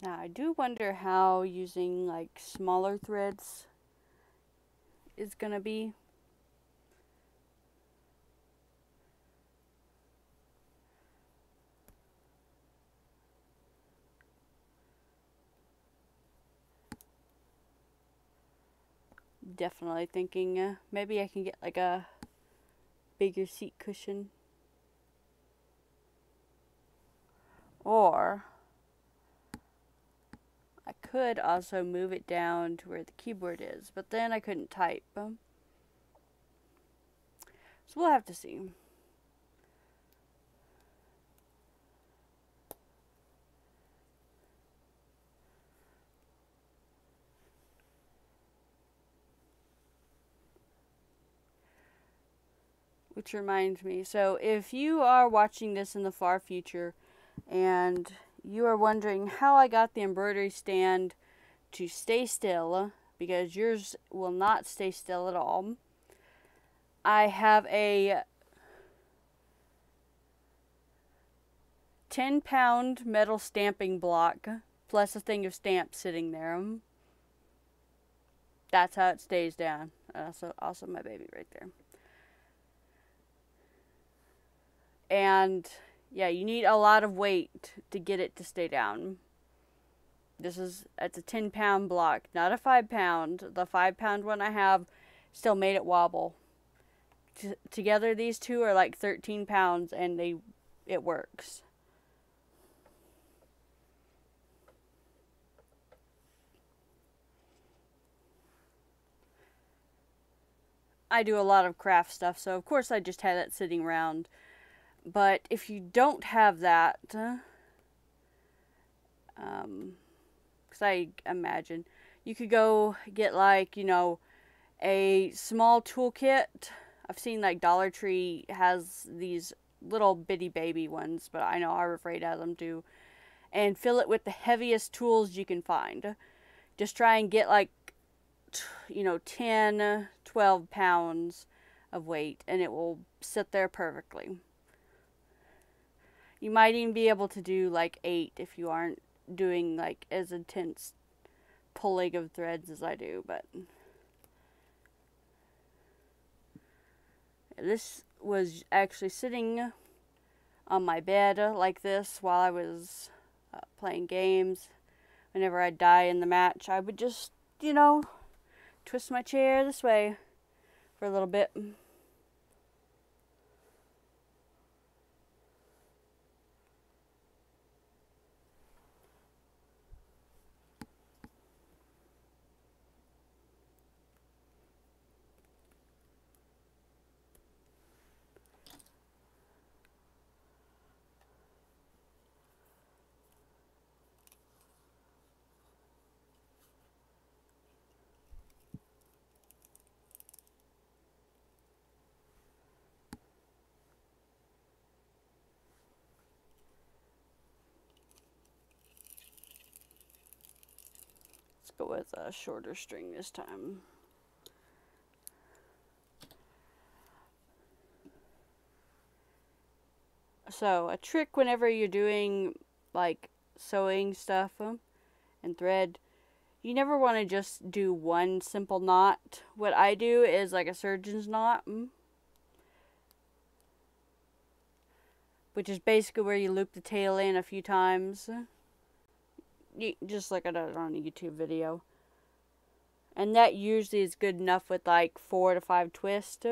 Now I do wonder how using like smaller threads is gonna be. Definitely thinking maybe I can get like a bigger seat cushion, or I could also move it down to where the keyboard is, but then I couldn't type. So we'll have to see. Which reminds me, so if you are watching this in the far future and you are wondering how I got the embroidery stand to stay still, because yours will not stay still at all, I have a 10-pound metal stamping block plus a thing of stamps sitting there. That's how it stays down. Also my baby right there. And yeah, you need a lot of weight to get it to stay down. It's a 10-pound block, not a 5-pound. The 5-pound one I have still made it wobble. Together these two are like 13 pounds and it works. I do a lot of craft stuff, so of course I just had it sitting around. But if you don't have that, because I imagine you could go get like, you know, a small toolkit. I've seen like Dollar Tree has these little bitty baby ones, but I know our Afraid has them too. And fill it with the heaviest tools you can find. Just try and get like, you know, 10, 12 pounds of weight, and it will sit there perfectly. You might even be able to do like 8 if you aren't doing like as intense pulling of threads as I do, but this was actually sitting on my bed like this while I was playing games. Whenever I'd die in the match, I would just, you know, twist my chair this way for a little bit. Let's go with a shorter string this time. So, a trick whenever you're doing like sewing stuff and thread, you never want to just do one simple knot. What I do is like a surgeon's knot, which is basically where you loop the tail in a few times. Just like I did on a YouTube video. And that usually is good enough with like 4 to 5 twists.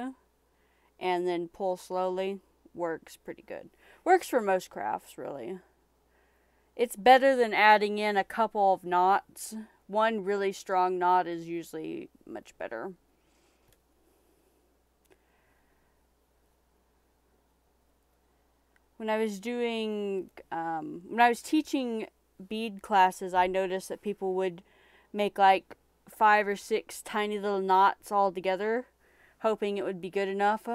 And then pull slowly. Works pretty good. Works for most crafts, really. It's better than adding in a couple of knots. One really strong knot is usually much better. When I was teaching bead classes, I noticed that people would make like 5 or 6 tiny little knots all together, hoping it would be good enough.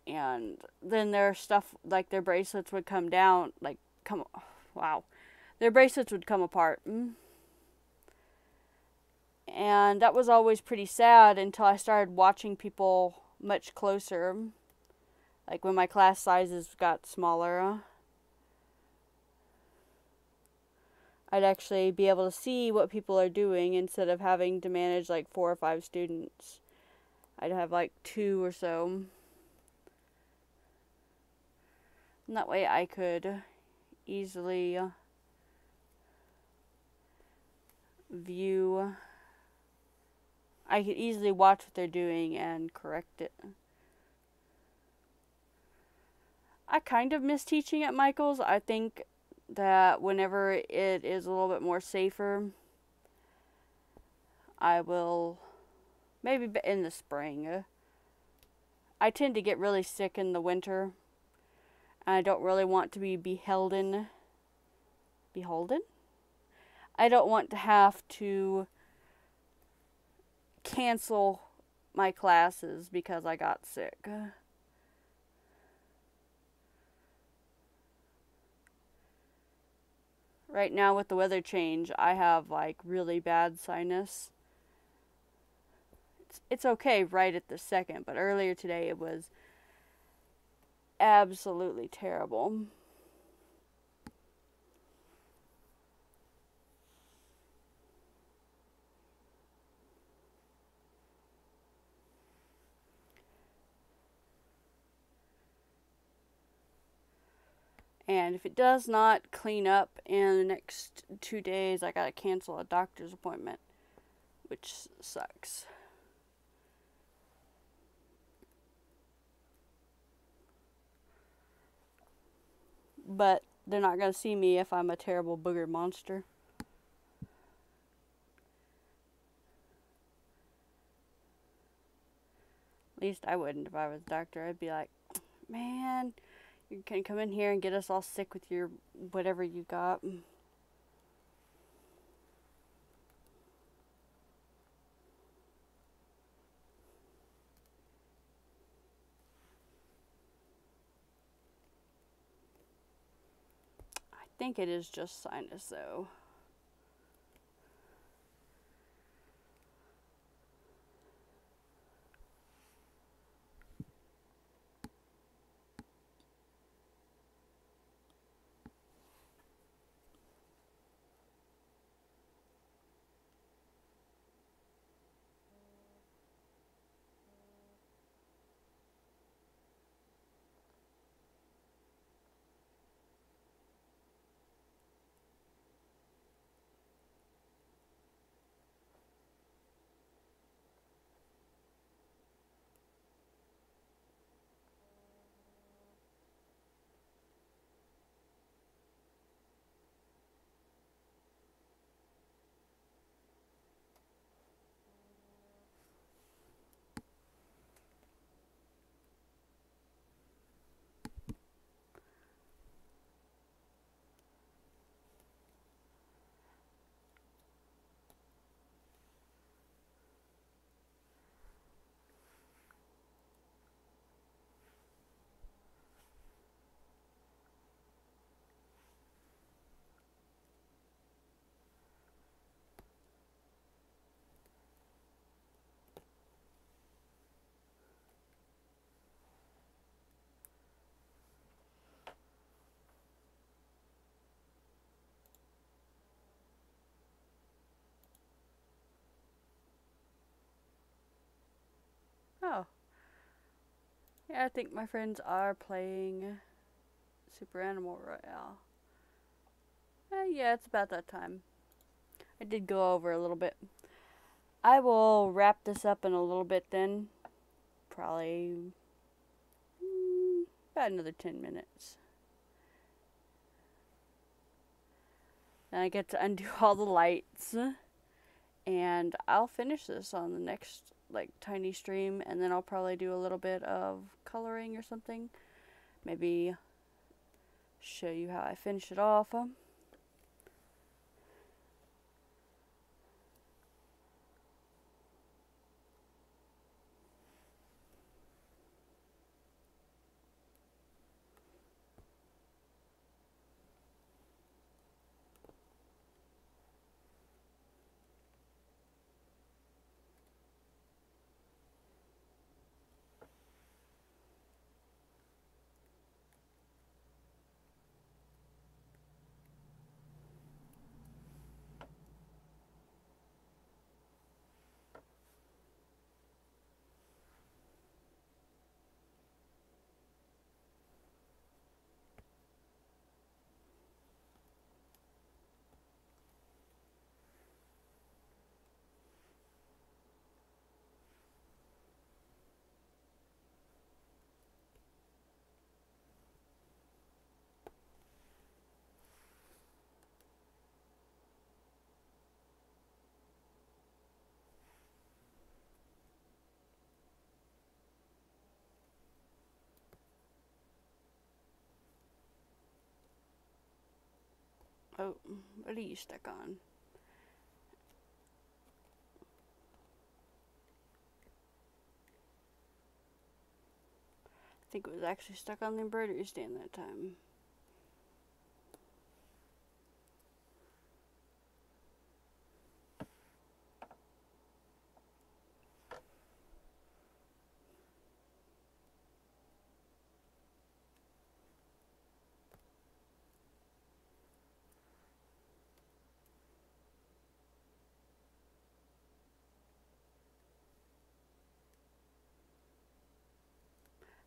And then their stuff, like their bracelets would come down, their bracelets would come apart. And that was always pretty sad until I started watching people much closer. Like when my class sizes got smaller, I'd actually be able to see what people are doing instead of having to manage like 4 or 5 students. I'd have like 2 or so. And that way I could easily I could easily watch what they're doing and correct it. I kind of miss teaching at Michael's. I think that whenever it is a little bit more safer, I will, maybe in the spring. I tend to get really sick in the winter. I don't really want to be beholden? I don't want to have to cancel my classes because I got sick. Right now with the weather change, I have like really bad sinus. It's okay right at the second, but earlier today it was absolutely terrible. And if it does not clean up in the next 2 days, I gotta cancel a doctor's appointment, which sucks. But they're not gonna see me if I'm a terrible booger monster. At least I wouldn't if I was a doctor. I'd be like, man, you can come in here and get us all sick with your whatever you got. I think it is just sinus though. Oh. Yeah, I think my friends are playing Super Animal Royale. Yeah, it's about that time. I did go over a little bit. I will wrap this up in a little bit then. Probably about another 10 minutes. Then I get to undo all the lights. And I'll finish this on the next like tiny stream, and then I'll probably do a little bit of coloring or something. Maybe show you how I finish it off. Oh, what are you stuck on? I think it was actually stuck on the embroidery stand that time.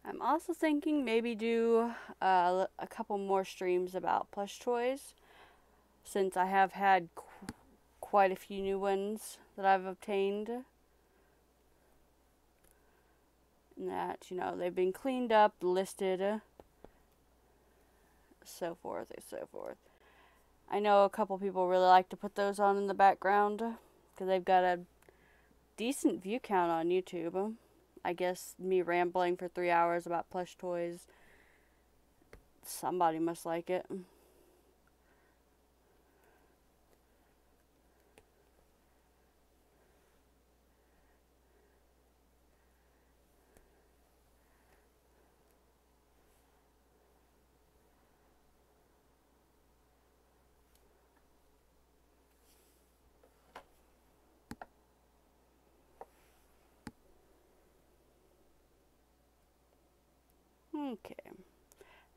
I'm also thinking maybe do a couple more streams about plush toys, since I have had quite a few new ones that I've obtained. And that, you know, they've been cleaned up, listed, so forth and so forth. I know a couple people really like to put those on in the background because they've got a decent view count on YouTube. I guess me rambling for 3 hours about plush toys. Somebody must like it. Okay, I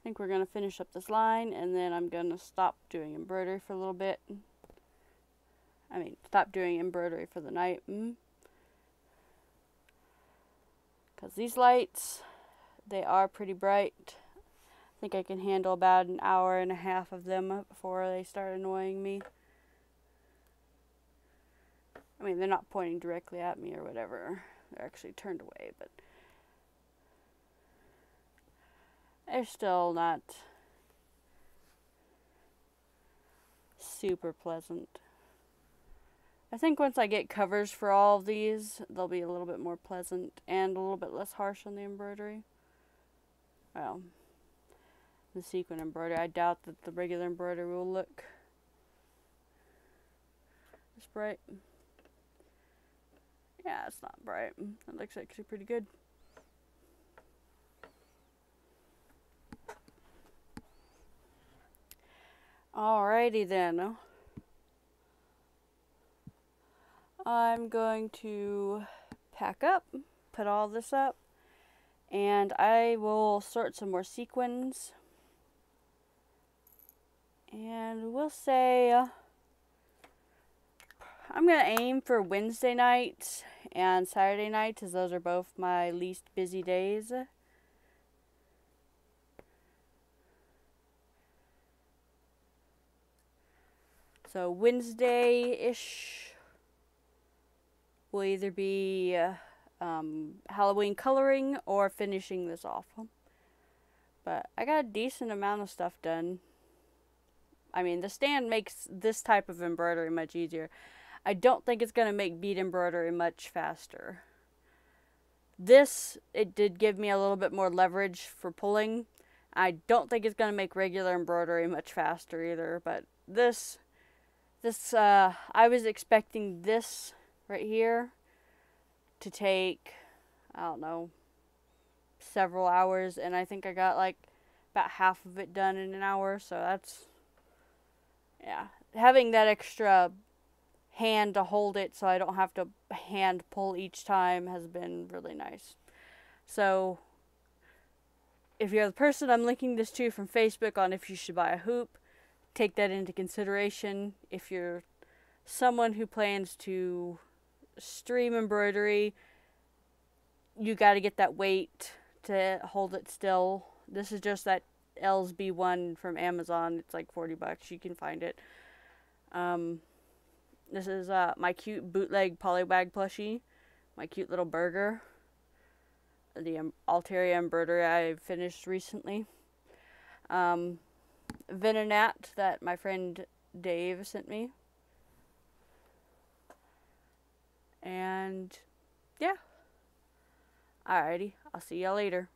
think we're going to finish up this line, and then I'm going to stop doing embroidery for a little bit. Stop doing embroidery for the night. Because these lights, they are pretty bright. I think I can handle about an hour and a half of them before they start annoying me. I mean, they're not pointing directly at me or whatever. They're actually turned away, but they're still not super pleasant. I think once I get covers for all of these, they'll be a little bit more pleasant and a little bit less harsh on the embroidery. Well, the sequin embroidery, I doubt that the regular embroidery will look this bright. Yeah, it's not bright. It looks actually pretty good. Alrighty then. I'm going to pack up, put all this up, and I will sort some more sequins. And we'll say I'm going to aim for Wednesday nights and Saturday nights, as those are both my least busy days. So Wednesday-ish will either be Halloween coloring or finishing this off. But I got a decent amount of stuff done. I mean, the stand makes this type of embroidery much easier. I don't think it's going to make bead embroidery much faster. This, it did give me a little bit more leverage for pulling. I don't think it's going to make regular embroidery much faster either. But this, I was expecting this right here to take, I don't know, several hours, and I think I got like about half of it done in an hour. So that's, yeah, having that extra hand to hold it so I don't have to hand pull each time has been really nice. So if you're the person I'm linking this to from Facebook on if you should buy a hoop, take that into consideration. If you're someone who plans to stream embroidery, you got to get that weight to hold it still. This is just that Ellsby one from Amazon. It's like $40. You can find it. This is my cute bootleg polywag plushie, my cute little burger, the Altaria embroidery I finished recently. Venonat that my friend Dave sent me. And yeah. Alrighty, I'll see y'all later.